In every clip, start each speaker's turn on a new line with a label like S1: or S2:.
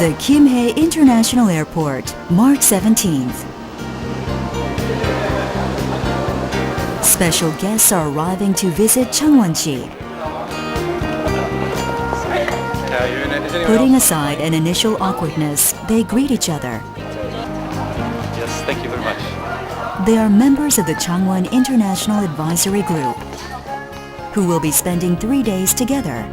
S1: The Kimhae International Airport, March 17th. Special guests are arriving to visit Changwon CiAC. Putting aside an initial awkwardness, they greet each other.
S2: Yes, thank you very much.
S1: They are members of the Changwon International Advisory Group, who will be spending 3 days together.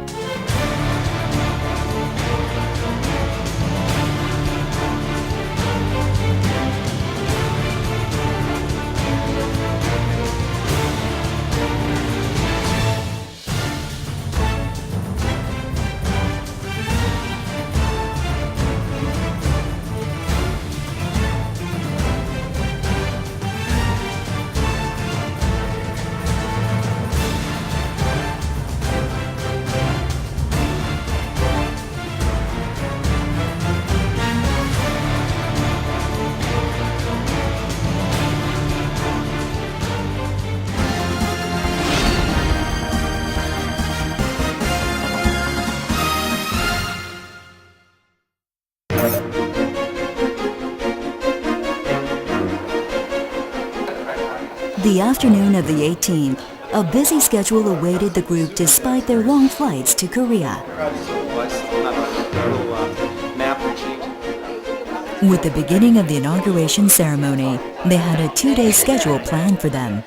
S1: The afternoon of the 18th, a busy schedule awaited the group despite their long flights to Korea. With the beginning of the inauguration ceremony, they had a 2-day schedule planned for them.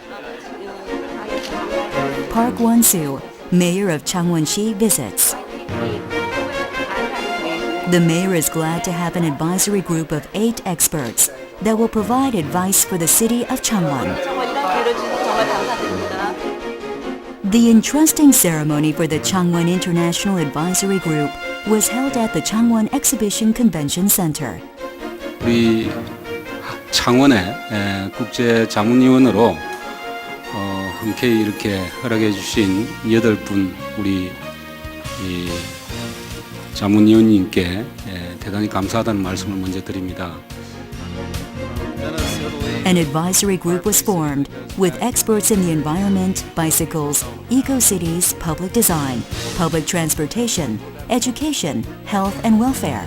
S1: Park Won-soo, mayor of Changwon CiAC, visits. The mayor is glad to have an advisory group of 8 experts that will provide advice for the city of Changwon. The entrusting ceremony for the Changwon International Advisory Group was held at the Changwon Exhibition Convention Center.
S3: 우리 창원의 국제 자문위원으로 흔쾌히 이렇게 허락해 주신 8분 우리 자문위원님께 대단히 감사하다는 말씀을 먼저 드립니다.
S1: An advisory group was formed with experts in the environment, bicycles, eco-cities, public design, public transportation, education, health and welfare.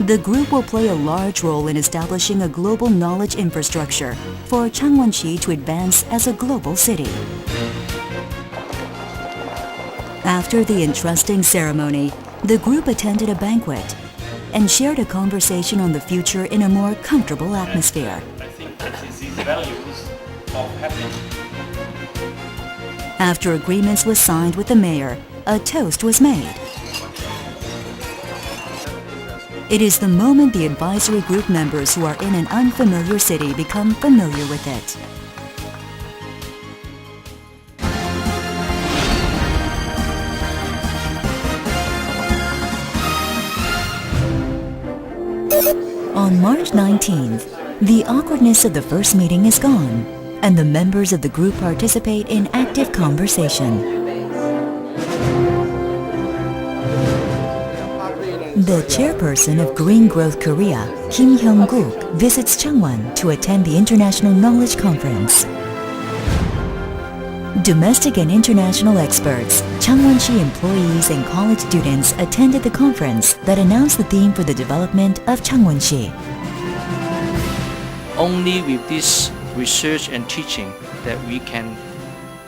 S1: The group will play a large role in establishing a global knowledge infrastructure for Changwon CiAC to advance as a global city. After the entrusting ceremony, the group attended a banquet and shared a conversation on the future in a more comfortable atmosphere. After agreements were signed with the mayor, a toast was made. It is the moment the advisory group members who are in an unfamiliar city become familiar with it. On March 19th, the awkwardness of the first meeting is gone, and the members of the group participate in active conversation. The chairperson of Green Growth Korea, Kim Hyung-guk, visits Changwon to attend the International Knowledge Conference. Domestic and international experts, Changwon CiAC employees and college students attended the conference that announced the theme for the development of Changwon CiAC.
S4: Only with this research and teaching that we can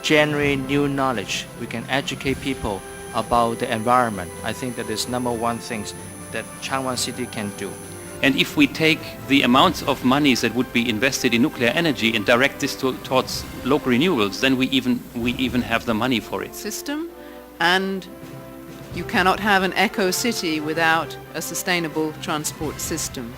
S4: generate new knowledge, we can educate people about the environment. I think that is number one thing that Changwon City can do.
S2: And if we take the amounts of monies that would be invested in nuclear energy and direct this towards local renewables, then we even have the money for it.
S5: System, and you cannot have an eco-city without a sustainable transport system.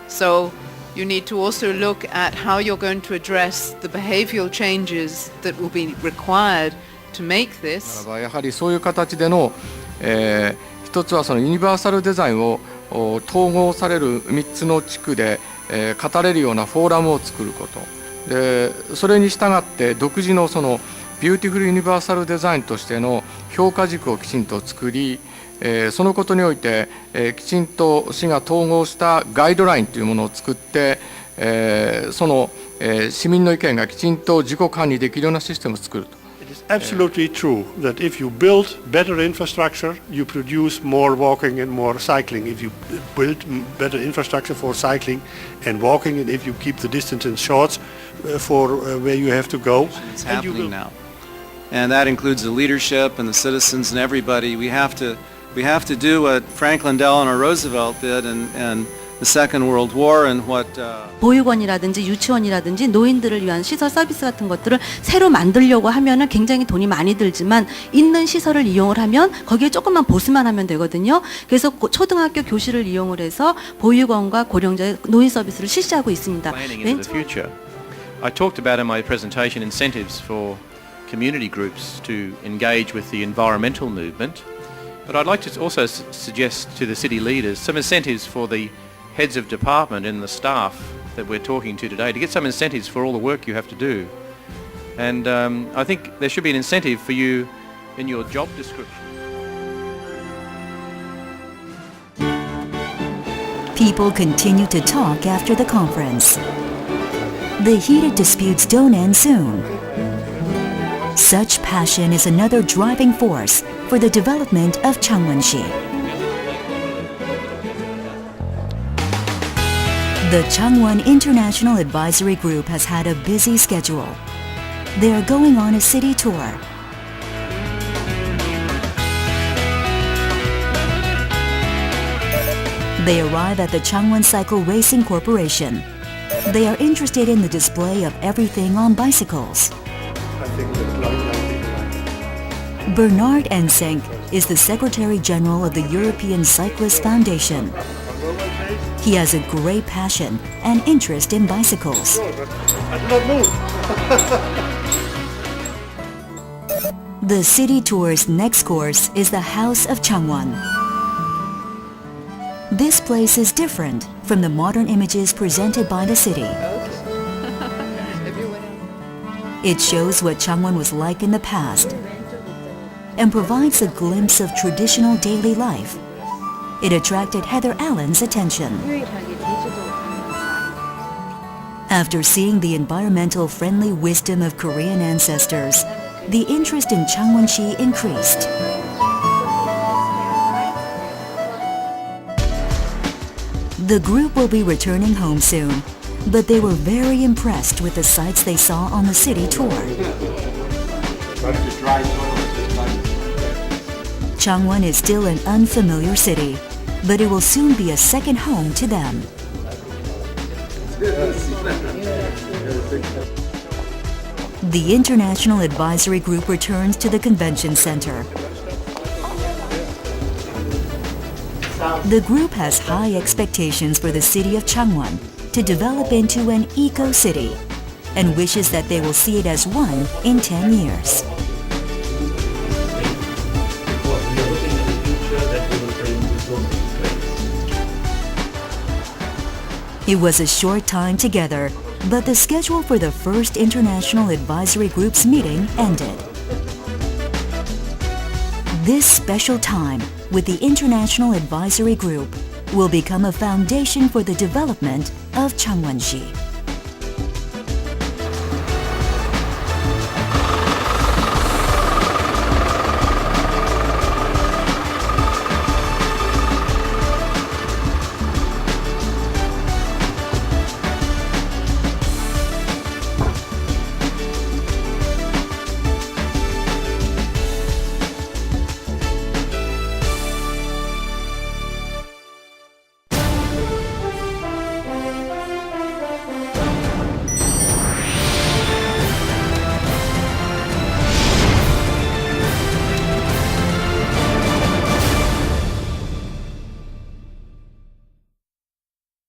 S5: So you need to also look at how you're going to address the behavioral changes that will be required to make this.
S6: やはりそういう形での、一つはそのユニバーサルデザインを統合される3つの地区で、語れるようなフォーラムを作ることで、それに従って独自のそのビューティフルユニバーサルデザインとしての評価軸をきちんと作り、そのことにおいて、きちんと市が統合したガイドラインというものを作って、その、市民の意見がきちんと自己管理できるようなシステムを作ると。
S7: It's absolutely true that if you build better infrastructure, you produce more walking and more cycling. If you build better infrastructure for cycling and walking, and if you keep the distances short for where you have to go.
S8: It's happening now. And that includes the leadership and the citizens and everybody. We have to do what Franklin Delano Roosevelt did and the Second World War and what
S9: 보육원이라든지 유치원이라든지 노인들을 위한 시설 서비스 같은 것들을 새로 만들려고 하면은 굉장히 돈이 많이 들지만 있는 시설을 이용을 하면 거기에 조금만 보수만 하면 되거든요. 그래서 초등학교 교실을 이용을 해서 보육원과 고령자 노인 서비스를 실시하고 있습니다.
S10: Planning into the future. I talked about in my presentation incentives for community groups to engage with the environmental movement, but I'd like to also suggest to the city leaders some incentives for the heads of department and the staff that we're talking to today to get some incentives for all the work you have to do. And I think there should be an incentive for you in your job description.
S1: People continue to talk after the conference. The heated disputes don't end soon. Such passion is another driving force for the development of Changwon-si. The Changwon International Advisory Group has had a busy schedule. They are going on a city tour. They arrive at the Changwon Cycle Racing Corporation. They are interested in the display of everything on bicycles. Bernard Ensenk is the Secretary General of the European Cyclist Foundation. He has a great passion and interest in bicycles. The city tour's next course is the House of Changwon. This place is different from the modern images presented by the city. It shows what Changwon was like in the past and provides a glimpse of traditional daily life. It attracted Heather Allen's attention. After seeing the environmental friendly wisdom of Korean ancestors, the interest in Changwon-si increased. The group will be returning home soon, but they were very impressed with the sights they saw on the city tour. Changwon is still an unfamiliar city, but it will soon be a second home to them. The International Advisory Group returns to the Convention Center. The group has high expectations for the city of Changwon to develop into an eco-city and wishes that they will see it as one in 10 years. It was a short time together, but the schedule for the first International Advisory Group's meeting ended. This special time with the International Advisory Group will become a foundation for the development of Changwon-si.